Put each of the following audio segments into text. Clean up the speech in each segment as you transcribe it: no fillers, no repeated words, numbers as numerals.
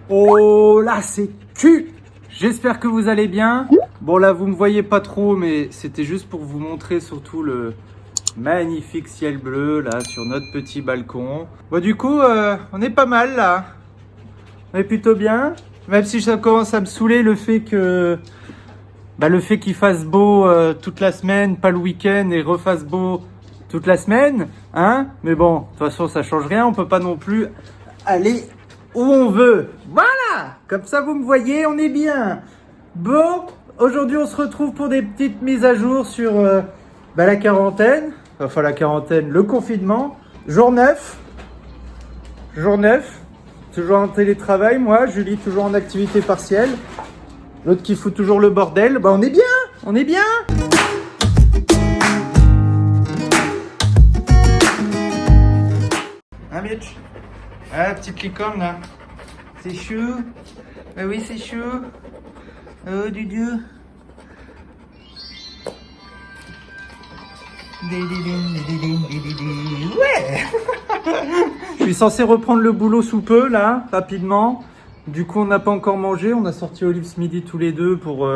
Oh là c'est cul. J'espère que vous allez bien. Bon là vous me voyez pas trop mais c'était juste pour vous montrer surtout le magnifique ciel bleu là sur notre petit balcon. Bon du coup on est pas mal là. On est plutôt bien. Même si ça commence à me saouler le fait que qu'il fasse beau toute la semaine, pas le week-end et refasse beau toute la semaine, hein. Mais bon, de toute façon ça change rien, on peut pas non plus aller où on veut. Voilà, comme ça vous me voyez, on est bien. Bon, aujourd'hui on se retrouve pour des petites mises à jour sur la quarantaine, enfin la quarantaine, le confinement, jour 9, toujours en télétravail, moi, Julie toujours en activité partielle, l'autre qui fout toujours le bordel, bah on est bien, on est bien. Hein Mitch? Ah, petite licorne là. C'est chou. Bah oui, c'est chou. Oh, Dudu. Ouais. Je suis censé reprendre le boulot sous peu là, rapidement. Du coup, on n'a pas encore mangé. On a sorti Olive ce midi tous les deux pour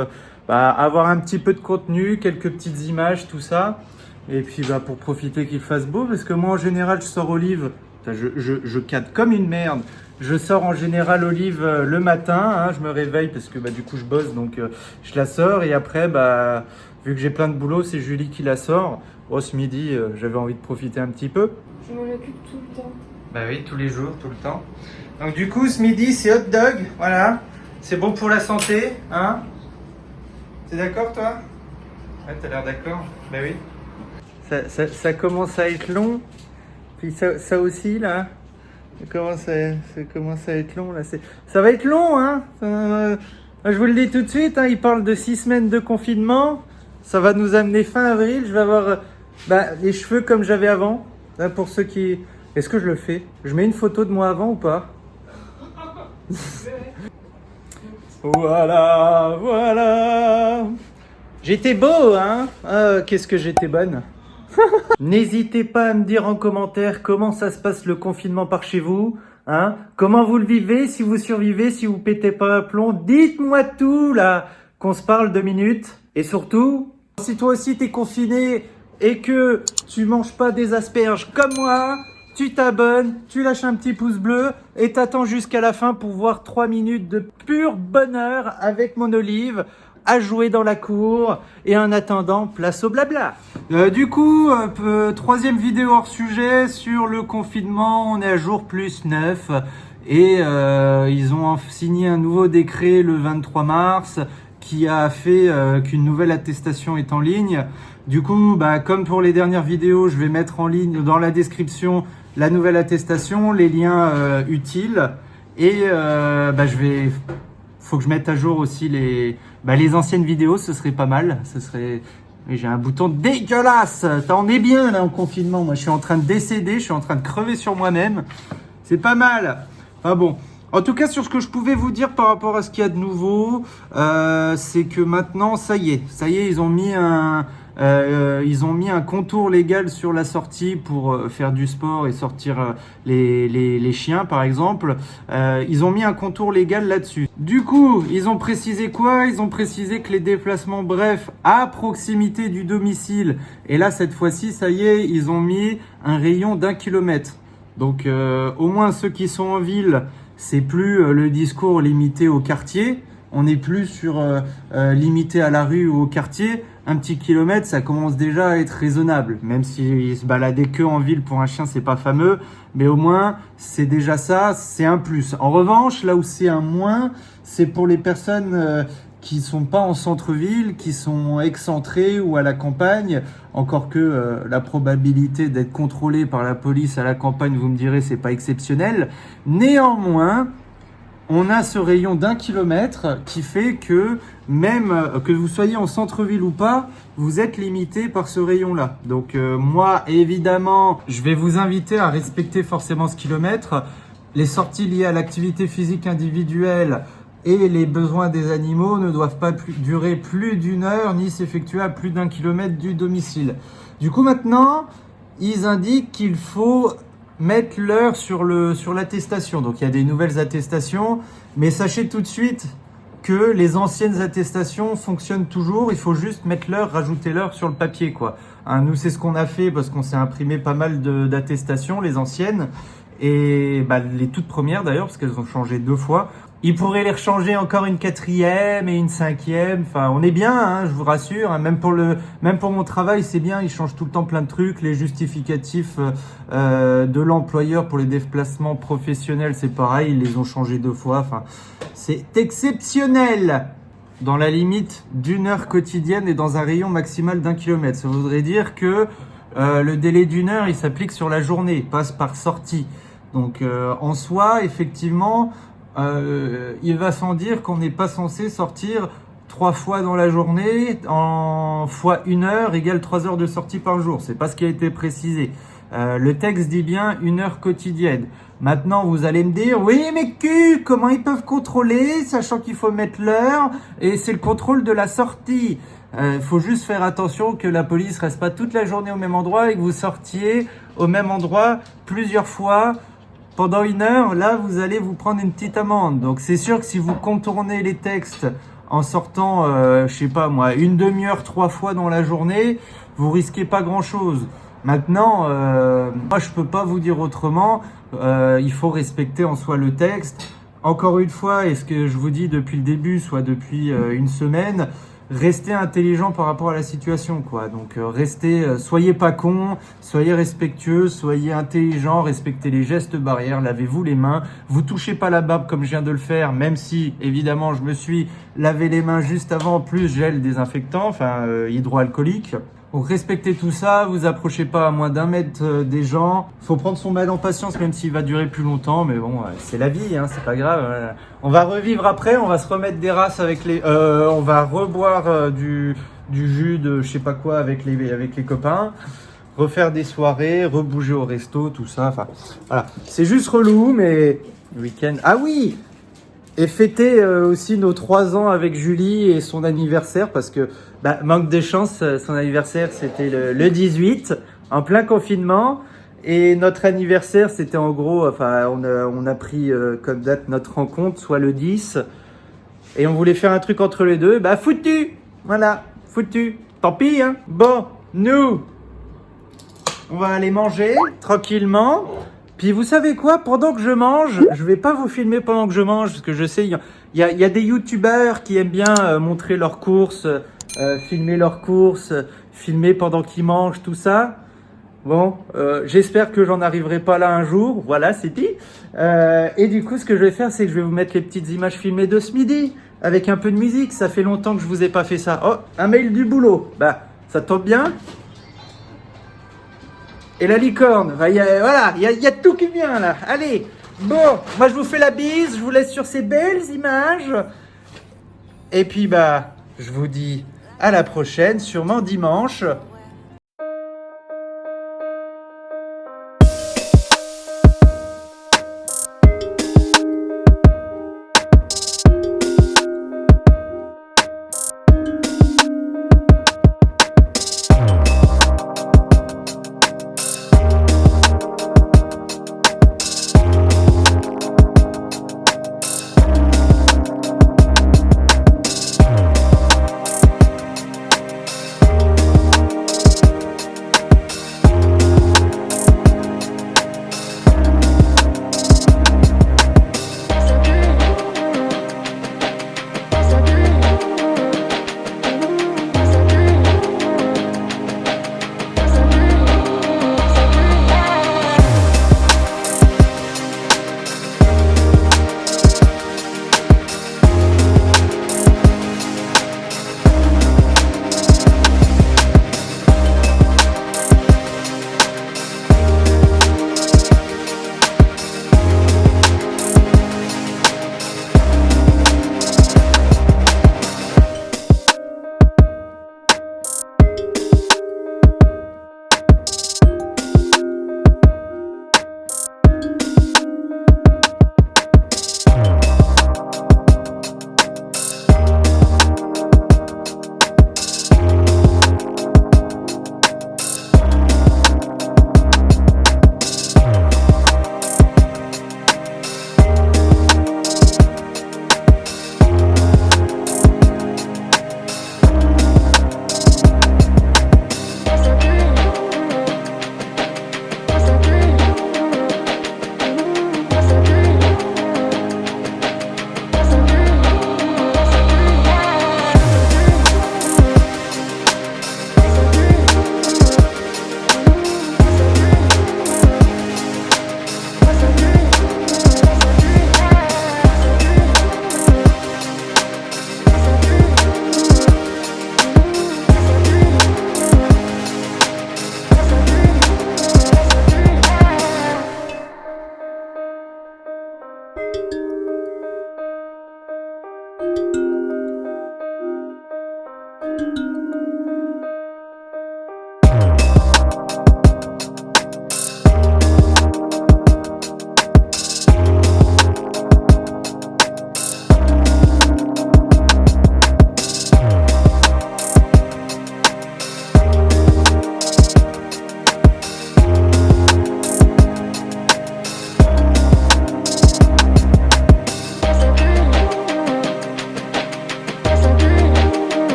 avoir un petit peu de contenu, quelques petites images, tout ça. Et puis pour profiter qu'il fasse beau, parce que moi en général je sors Olive. Je cadre comme une merde. Je sors en général Olive le matin, hein, je me réveille parce que du coup je bosse, donc je la sors. Et après, vu que j'ai plein de boulot, c'est Julie qui la sort. Oh, ce midi, j'avais envie de profiter un petit peu. Je m'en occupe tout le temps. Bah oui, tous les jours, tout le temps. Donc du coup, ce midi, c'est hot dog, voilà. C'est bon pour la santé, hein. T'es d'accord, toi? Ouais, t'as l'air d'accord. Bah oui. Ça commence à être long. Puis ça aussi, là, ça commence à être long, là. Ça va être long, hein. Je vous le dis tout de suite, hein, il parle de 6 semaines de confinement. Ça va nous amener fin avril. Je vais avoir les cheveux comme j'avais avant. Là, pour ceux qui... Est-ce que je le fais? Je mets une photo de moi avant ou pas? Voilà. J'étais beau, hein. Qu'est-ce que j'étais bonne. N'hésitez pas à me dire en commentaire comment ça se passe le confinement par chez vous, hein. Comment vous le vivez, si vous survivez, si vous pétez pas un plomb. Dites-moi tout là, qu'on se parle 2 minutes. Et surtout, si toi aussi t'es confiné et que tu manges pas des asperges comme moi, tu t'abonnes, tu lâches un petit pouce bleu et t'attends jusqu'à la fin pour voir 3 minutes de pur bonheur avec mon Olive à jouer dans la cour. Et en attendant, place au blabla. Du coup, troisième vidéo hors sujet sur le confinement. On est à jour plus 9 et ils ont signé un nouveau décret le 23 mars qui a fait qu'une nouvelle attestation est en ligne. Du coup, comme pour les dernières vidéos, je vais mettre en ligne dans la description la nouvelle attestation, les liens utiles et faut que je mette à jour aussi les anciennes vidéos, ce serait pas mal. J'ai un bouton dégueulasse. On est bien là en confinement. Moi, je suis en train de décéder, je suis en train de crever sur moi-même. C'est pas mal. Enfin bon. En tout cas, sur ce que je pouvais vous dire par rapport à ce qu'il y a de nouveau, c'est que maintenant, ça y est, ils ont mis un contour légal sur la sortie pour faire du sport et sortir les chiens, par exemple. Ils ont mis un contour légal là-dessus. Du coup, ils ont précisé quoi? Ils ont précisé que les déplacements brefs à proximité du domicile, et là, cette fois-ci, ça y est, ils ont mis un rayon d'1 kilomètre. Donc, au moins ceux qui sont en ville, c'est plus le discours limité au quartier. On n'est plus sur limité à la rue ou au quartier. Un petit kilomètre, ça commence déjà à être raisonnable. Même si se balader que en ville pour un chien, c'est pas fameux. Mais au moins, c'est déjà ça, c'est un plus. En revanche, là où c'est un moins, c'est pour les personnes qui sont pas en centre-ville, qui sont excentrées ou à la campagne. Encore que la probabilité d'être contrôlé par la police à la campagne, vous me direz, c'est pas exceptionnel. Néanmoins, on a ce rayon d'1 kilomètre qui fait que même que vous soyez en centre-ville ou pas, vous êtes limité par ce rayon-là. Donc moi, évidemment, je vais vous inviter à respecter forcément ce kilomètre. Les sorties liées à l'activité physique individuelle et les besoins des animaux ne doivent pas durer plus d'1 heure ni s'effectuer à plus d'1 kilomètre du domicile. Du coup, maintenant, ils indiquent qu'il faut mettre l'heure sur l'attestation. Donc il y a des nouvelles attestations, mais sachez tout de suite que les anciennes attestations fonctionnent toujours. Il faut juste mettre l'heure, rajouter l'heure sur le papier, quoi. Hein, nous, c'est ce qu'on a fait parce qu'on s'est imprimé pas mal d'attestations, les anciennes, et les toutes premières d'ailleurs, parce qu'elles ont changé 2 fois. Ils pourraient les rechanger encore une 4e et une 5e. Enfin, on est bien, hein, je vous rassure. Hein. Même pour mon travail, c'est bien. Ils changent tout le temps plein de trucs. Les justificatifs de l'employeur pour les déplacements professionnels, c'est pareil. Ils les ont changés 2 fois. Enfin, c'est exceptionnel. Dans la limite d'1 heure quotidienne et dans un rayon maximal d'1 kilomètre. Ça voudrait dire que le délai d'1 heure, il s'applique sur la journée, passe par sortie. Donc, en soi, effectivement, il va sans dire qu'on n'est pas censé sortir 3 fois dans la journée en fois 1 heure égale 3 heures de sortie par jour. C'est pas ce qui a été précisé. Le texte dit bien 1 heure quotidienne. Maintenant, vous allez me dire, oui, mais comment ils peuvent contrôler, sachant qu'il faut mettre l'heure et c'est le contrôle de la sortie. Faut juste faire attention que la police reste pas toute la journée au même endroit et que vous sortiez au même endroit plusieurs fois pendant 1 heure. Là, vous allez vous prendre une petite amende. Donc, c'est sûr que si vous contournez les textes en sortant, je sais pas moi, 1 demi-heure 3 fois dans la journée, vous risquez pas grand-chose. Maintenant, moi, je peux pas vous dire autrement. Il faut respecter en soi le texte. Encore une fois, et ce que je vous dis depuis le début, soit depuis 1 semaine, restez intelligent par rapport à la situation, quoi. Donc, soyez pas cons, soyez respectueux, soyez intelligents, respectez les gestes barrières, lavez-vous les mains, vous touchez pas la barbe comme je viens de le faire, même si, évidemment, je me suis lavé les mains juste avant, plus gel désinfectant, hydroalcoolique. Donc respectez tout ça, vous approchez pas à moins d'1 mètre des gens. Faut prendre son mal en patience, même s'il va durer plus longtemps, mais bon, c'est la vie, hein, c'est pas grave. On va revivre après, on va se remettre des races avec on va reboire du jus de je sais pas quoi avec les copains, refaire des soirées, rebouger au resto, tout ça. Enfin, voilà, c'est juste relou, mais le week-end. Ah oui. Et fêter aussi nos 3 ans avec Julie et son anniversaire parce que, manque de chance, son anniversaire c'était le 18, en plein confinement. Et notre anniversaire c'était en gros, on a pris comme date notre rencontre, soit le 10. Et on voulait faire un truc entre les deux, foutu. Voilà, foutu. Tant pis, hein. Bon, nous, on va aller manger tranquillement. Puis vous savez quoi, pendant que je mange, je vais pas vous filmer pendant que je mange, parce que je sais, il y a des youtubeurs qui aiment bien montrer leurs courses, filmer leurs courses, filmer pendant qu'ils mangent, tout ça. Bon, j'espère que j'en arriverai pas là un jour, voilà, c'est dit. Et du coup, ce que je vais faire, c'est que je vais vous mettre les petites images filmées de ce midi, avec un peu de musique. Ça fait longtemps que je vous ai pas fait ça. Oh, un mail du boulot, ça tombe bien. Et la licorne, il y a tout qui vient là. Allez, bon, moi je vous fais la bise, je vous laisse sur ces belles images. Et puis je vous dis à la prochaine, sûrement dimanche.